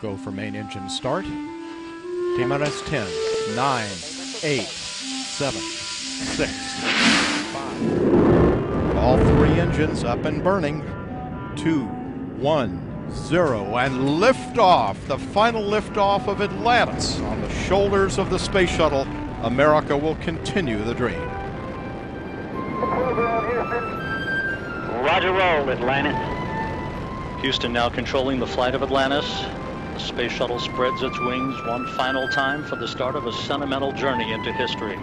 go for main engine start. T-minus 10, 9, 8, 7, 6, 5. All three engines up and burning. 2, 1, 0, and liftoff. The final liftoff of Atlantis on the shoulders of the space shuttle. America will continue the dream. Roger, roll, Atlantis. Houston now controlling the flight of Atlantis. The space shuttle spreads its wings one final time for the start of a sentimental journey into history.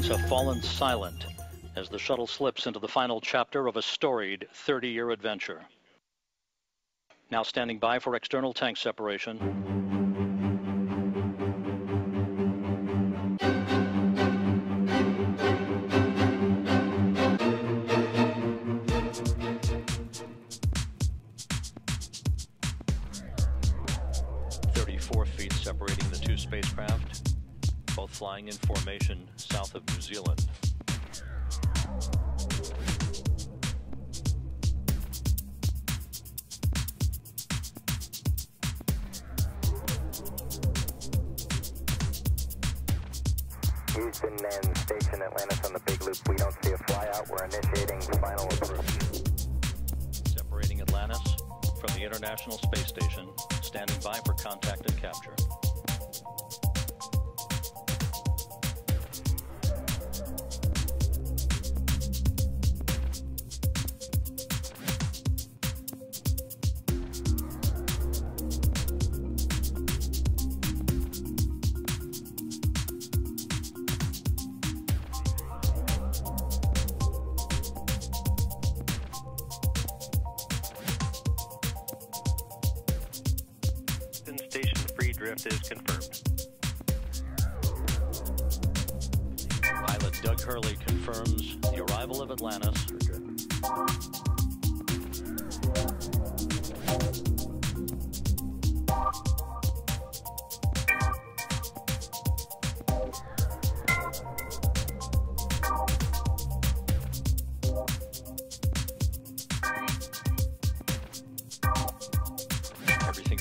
Have fallen silent as the shuttle slips into the final chapter of a storied 30-year adventure. Now standing by for external tank separation. Feet separating the two spacecraft, both flying in formation south of New Zealand. Houston and Station Atlantis on the big loop. We don't see a flyout. We're initiating final approach. Separating Atlantis from the International Space Station, standing by for contact and capture. Station free drift is confirmed. Pilot Doug Hurley confirms the arrival of Atlantis.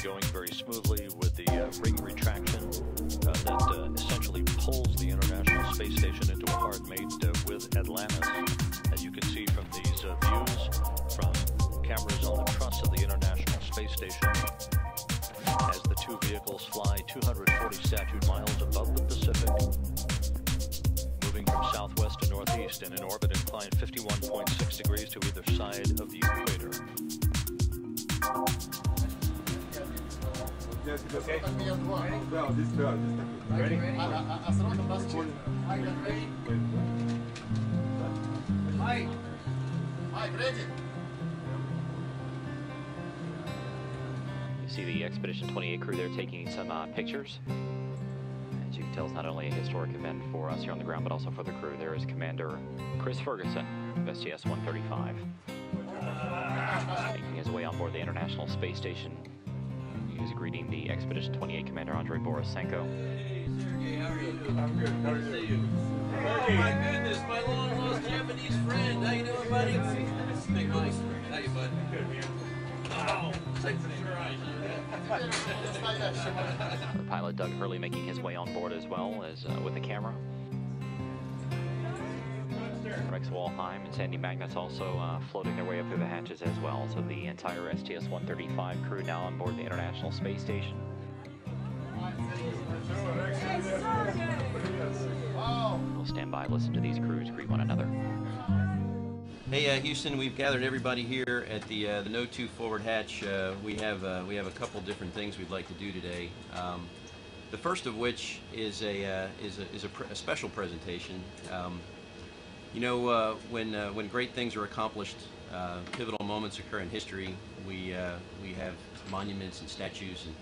Going very smoothly with the ring retraction that essentially pulls the International Space Station into a hard mate with Atlantis. As you can see from these views from cameras on the truss of the International Space Station, as the two vehicles fly 240 statute miles above the Pacific, moving from southwest to northeast and in orbit inclined 51.6 degrees to either side of the equator. Okay. Well, this ready? Ready? You see the Expedition 28 crew there taking some pictures. As you can tell, it's not only a historic event for us here on the ground, but also for the crew. There is Commander Chris Ferguson of STS 135, making his way on board the International Space Station. He's greeting the Expedition 28 Commander Andrei Borisenko. Hey, Sergey, how are you? I'm good. How are you? Good to see you. Oh my goodness, my long-lost Japanese friend. How you doing, buddy? Big Mike. How you, bud? Good, man. Oh. Pilot Doug Hurley making his way on board as well as with the camera. Rex Walheim and Sandy Magnus also floating their way up through the hatches as well. So the entire STS-135 crew now on board the International Space Station. We'll stand by, listen to these crews greet one another. Hey Houston, we've gathered everybody here at the No. 2 forward hatch. We have a couple different things we'd like to do today. The first of which is a special presentation. You know, when great things are accomplished, pivotal moments occur in history. We have monuments and statues, and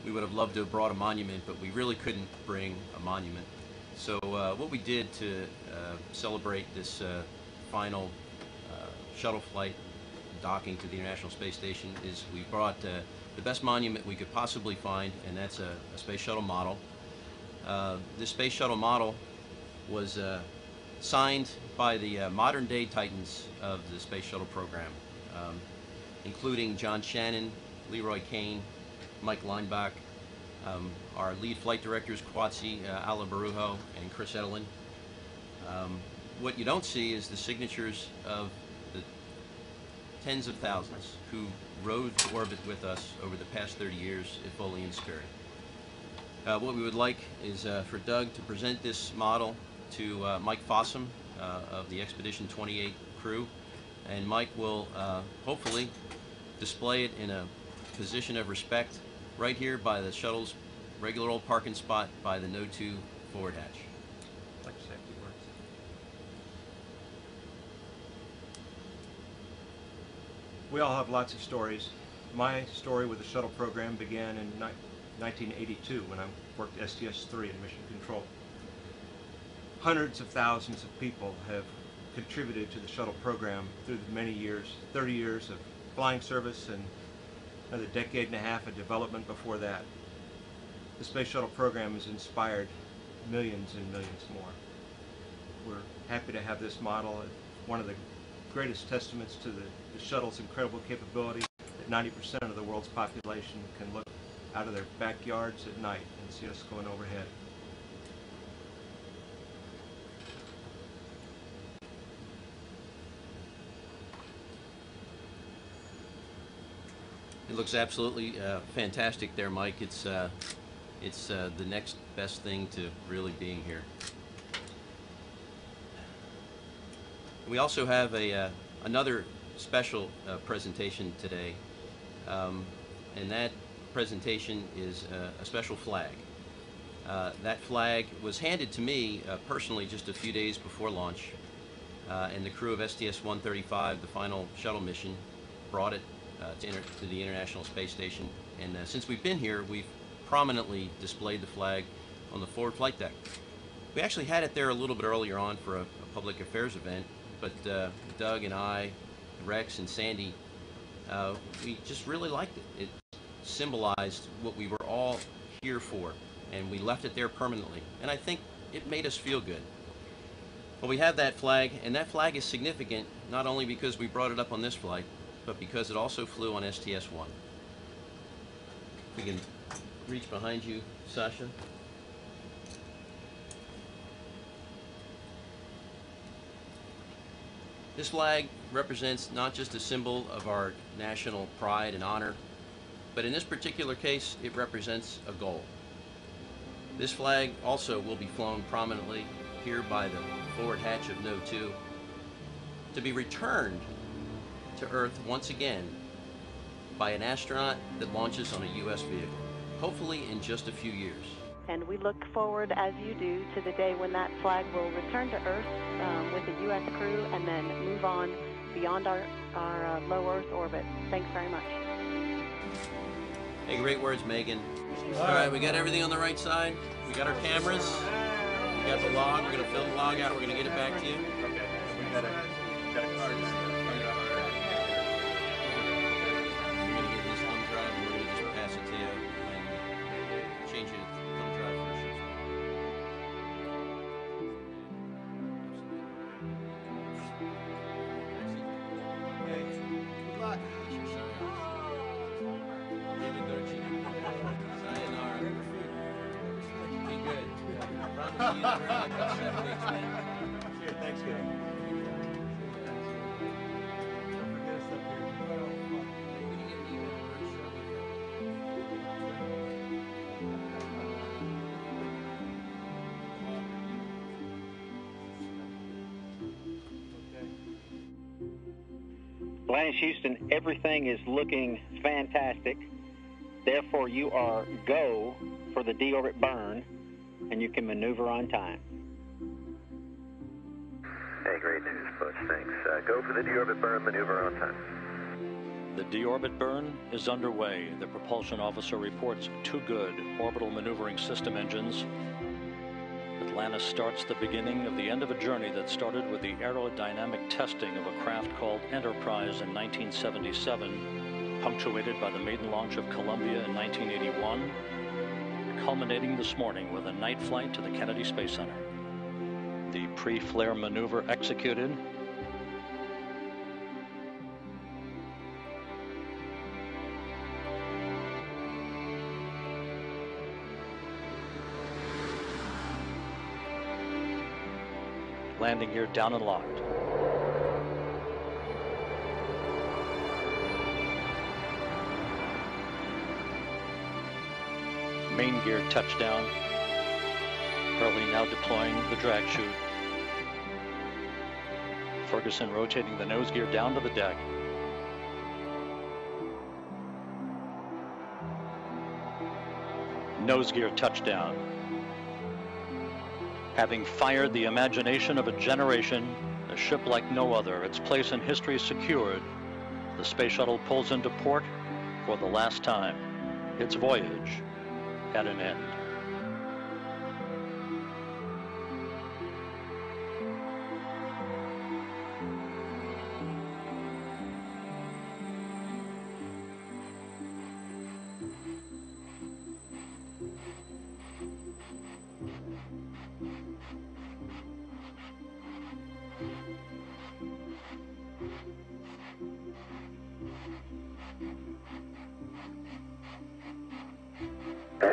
we would have loved to have brought a monument, but we really couldn't bring a monument. So what we did to celebrate this final shuttle flight docking to the International Space Station is we brought the best monument we could possibly find, and that's a space shuttle model. This space shuttle model was signed by the modern-day titans of the space shuttle program, including John Shannon, Leroy Kane, Mike Leinbach, our lead flight directors Kwatsi Alabarujo and Chris Edelin. What you don't see is the signatures of the tens of thousands who rode to orbit with us over the past 30 years, if only in spirit. What we would like is for Doug to present this model to Mike Fossum of the Expedition 28 crew, and Mike will hopefully display it in a position of respect right here by the shuttle's regular old parking spot by the No. 2 forward hatch. I'd like to say a few words. We all have lots of stories. My story with the shuttle program began in 1982 when I worked STS-3 in mission control. Hundreds of thousands of people have contributed to the shuttle program through the many years, 30 years of flying service and another decade and a half of development before that. The space shuttle program has inspired millions and millions more. We're happy to have this model, one of the greatest testaments to the shuttle's incredible capability, that 90% of the world's population can look out of their backyards at night and see us going overhead. It looks absolutely fantastic there, Mike. It's the next best thing to really being here. We also have another special presentation today, and that presentation is a special flag. That flag was handed to me personally just a few days before launch, and the crew of STS-135, the final shuttle mission, brought it to the International Space Station, and since we've been here, we've prominently displayed the flag on the forward flight deck. We actually had it there a little bit earlier on for a public affairs event, but Doug and I, Rex and Sandy, we just really liked it. It symbolized what we were all here for, and we left it there permanently, and I think it made us feel good. Well, we have that flag, and that flag is significant not only because we brought it up on this flight, but because it also flew on STS-1. We can reach behind you, Sasha. This flag represents not just a symbol of our national pride and honor, but in this particular case, it represents a goal. This flag also will be flown prominently here by the forward hatch of No. 2 to be returned to Earth once again by an astronaut that launches on a U.S. vehicle, hopefully in just a few years. And we look forward, as you do, to the day when that flag will return to Earth with a U.S. crew and then move on beyond our low Earth orbit. Thanks very much. Hey, great words, Megan. All right, we got everything on the right side. We got our cameras. We got the log. We're going to fill the log out. We're going to get it back to you. Okay. We got a card. We're going to get this thumb drive and we're going to just pass it to you and change it to thumb drive first. Hey, good luck. Here, thanks, guys. Atlantis Houston, everything is looking fantastic. Therefore, you are go for the deorbit burn, and you can maneuver on time. Hey, great news, Butch. Thanks. Go for the deorbit burn, maneuver on time. The deorbit burn is underway. The propulsion officer reports 2 good orbital maneuvering system engines. Atlantis starts the beginning of the end of a journey that started with the aerodynamic testing of a craft called Enterprise in 1977, punctuated by the maiden launch of Columbia in 1981, culminating this morning with a night flight to the Kennedy Space Center. The pre-flare maneuver executed. Landing gear down and locked. Main gear touchdown. Hurley now deploying the drag chute. Ferguson rotating the nose gear down to the deck. Nose gear touchdown. Having fired the imagination of a generation, a ship like no other, its place in history secured, the space shuttle pulls into port for the last time. Its voyage at an end.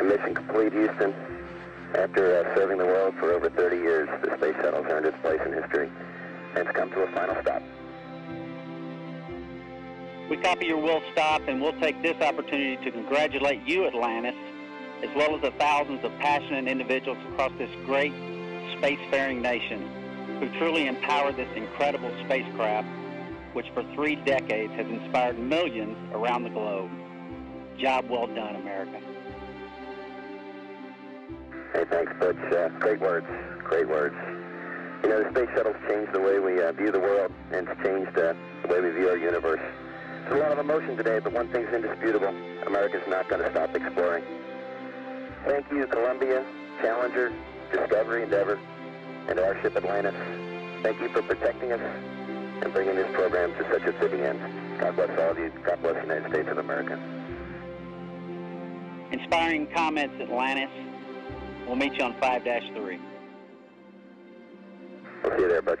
Mission complete, Houston. After serving the world for over 30 years, the space shuttle's earned its place in history, and it's come to a final stop. We copy your will stop, and we'll take this opportunity to congratulate you, Atlantis, as well as the thousands of passionate individuals across this great spacefaring nation who truly empowered this incredible spacecraft, which for 3 decades has inspired millions around the globe. Job well done, America. Hey, thanks, Butch. Great words. Great words. You know, the space shuttle's changed the way we view the world, and it's changed the way we view our universe. There's a lot of emotion today, but one thing's indisputable. America's not going to stop exploring. Thank you, Columbia, Challenger, Discovery, Endeavour, and our ship Atlantis. Thank you for protecting us and bringing this program to such a fitting end. God bless all of you. God bless the United States of America. Inspiring comments, Atlantis. We'll meet you on 5-3. We'll see you there, Butch.